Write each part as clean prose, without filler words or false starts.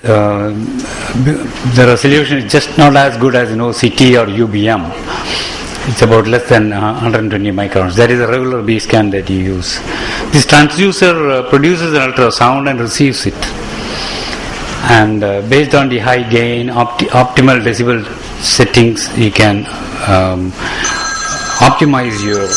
the resolution is just not as good as CT or UBM. It's about less than 120 microns. That is a regular B scan that you use. This transducer produces an ultrasound and receives it. And based on the high gain, optimal decibel settings, you can optimize your.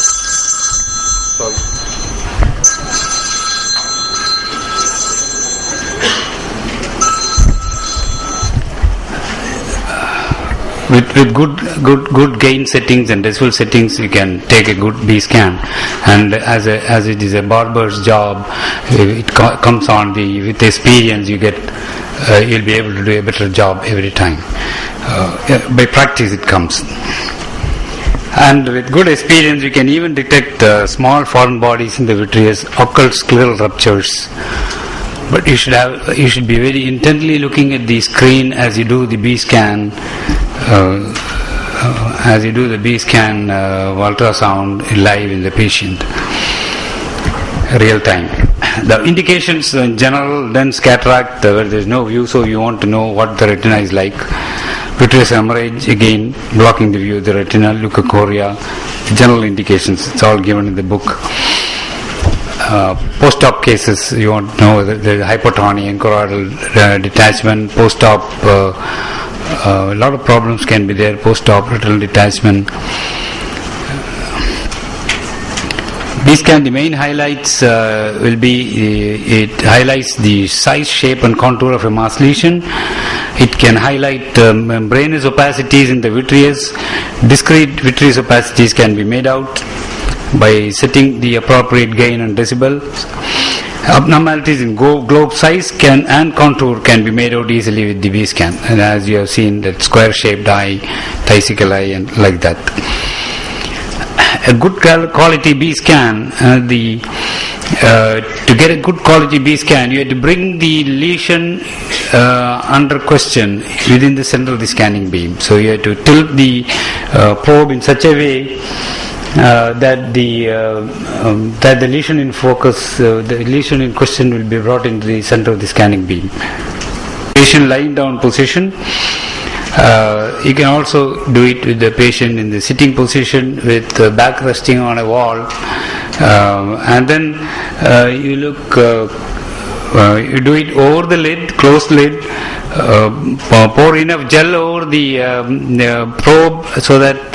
With good gain settings and decibel settings, you can take a good B scan. And as it is a barber's job, it comes on with experience. You'll be able to do a better job every time. By practice, it comes. And with good experience, you can even detect small foreign bodies in the vitreous, occult scleral ruptures. But you should be very intently looking at the screen as you do the B scan. Ultrasound live in the patient, real time. The indications in general, dense cataract, where there is no view, so you want to know what the retina is like. Vitreous hemorrhage, again blocking the view of the retina. Leukocoria, general indications. It's all given in the book. Post-op cases, you want to know the hypotony and choroidal detachment. Post-op. A lot of problems can be there. Post-op retinal detachment. B-scan, the main highlights will be it highlights the size, shape and contour of a mass lesion. It can highlight membranous opacities in the vitreous. Discrete vitreous opacities can be made out by setting the appropriate gain and decibels. Abnormalities in globe size and contour can be made out easily with the B-scan, and as you have seen, that square-shaped eye, tricycle eye, and like that. A good quality B-scan, to get a good quality B-scan, you have to bring the lesion under question within the center of the scanning beam. So you have to tilt the probe in such a way that the lesion in focus, the lesion in question will be brought into the center of the scanning beam. Patient lying down position. You can also do it with the patient in the sitting position with the back resting on a wall, and then you do it over the lid, closed lid. Pour enough gel over the probe so that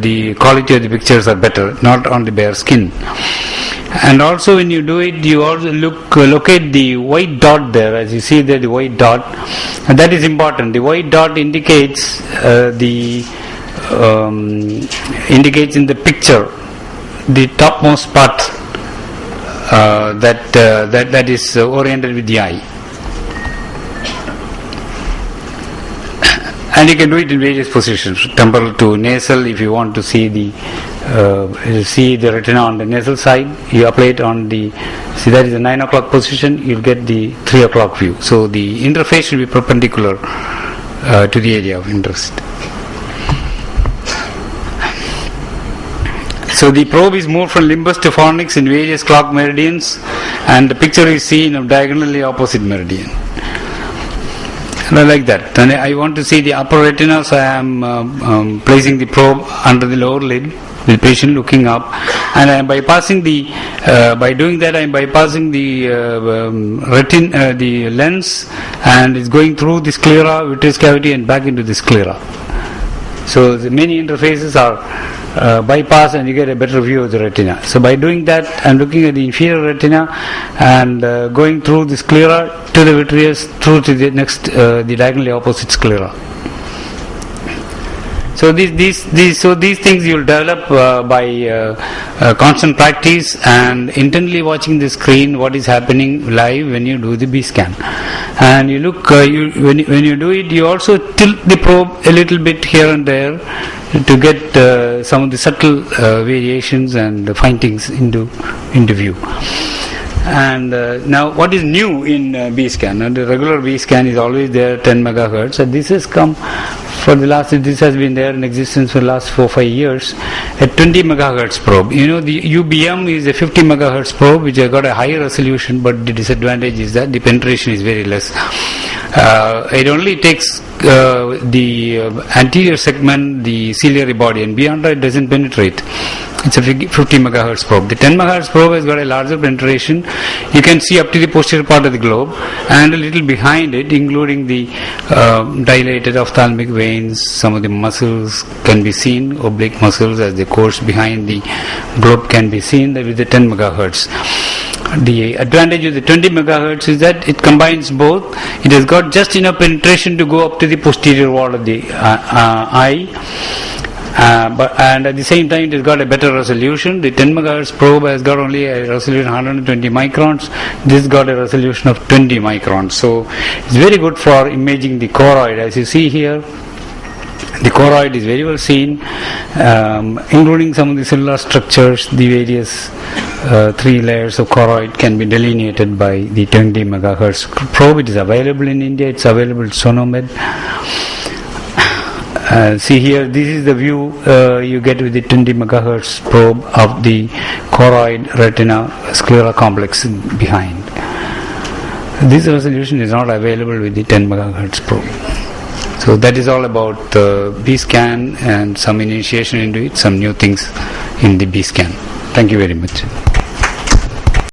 the quality of the pictures are better, not on the bare skin. And also when you do it, you also locate the white dot there. As you see there, the white dot, and that is important. The white dot indicates indicates in the picture the topmost part that is oriented with the eye. And you can do it in various positions, temporal to nasal. If you want to see the retina on the nasal side, you apply it on that is the 9 o'clock position, you'll get the 3 o'clock view. So the interface should be perpendicular to the area of interest. So the probe is moved from limbus to fornix in various clock meridians, and the picture is seen of diagonally opposite meridian. And I like that. And I want to see the upper retina, so I am placing the probe under the lower lid, the patient looking up, and I am bypassing by doing that I am bypassing the lens, and it's going through the sclera, vitreous cavity, and back into the sclera. So the many interfaces are bypassed, and you get a better view of the retina. So by doing that, I'm looking at the inferior retina and going through the sclera to the vitreous, through to the next, the diagonally opposite sclera. So these things you will develop by constant practice and intently watching the screen, what is happening live when you do the B scan. And you look, when you do it, you also tilt the probe a little bit here and there to get some of the subtle variations and findings into view. And now what is new in B scan? And the regular B scan is always there, 10 megahertz. So this has come for the last, this has been there in existence for the last 4-5 years, a 20 megahertz probe. You know, the UBM is a 50 megahertz probe which has got a higher resolution, but the disadvantage is that the penetration is very less. It only takes the anterior segment, the ciliary body, and beyond that it doesn't penetrate. It's a 50 megahertz probe. The 10 megahertz probe has got a larger penetration. You can see up to the posterior part of the globe and a little behind it, including the dilated ophthalmic veins. Some of the muscles can be seen, oblique muscles as they course behind the globe can be seen with the 10 megahertz. The advantage of the 20 megahertz is that it combines both. It has got just enough penetration to go up to the posterior wall of the eye. And at the same time it has got a better resolution. The 10 megahertz probe has got only a resolution of 120 microns. This got a resolution of 20 microns. So it's very good for imaging the choroid. As you see here, the choroid is very well seen, including some of the cellular structures. The various 3 layers of choroid can be delineated by the 20 megahertz probe. It is available in India. It's available at Sonomed. See here, this is the view you get with the 20 megahertz probe of the choroid retina sclera complex behind. This resolution is not available with the 10 megahertz probe. So that is all about B-scan and some initiation into it, some new things in the B-scan. Thank you very much.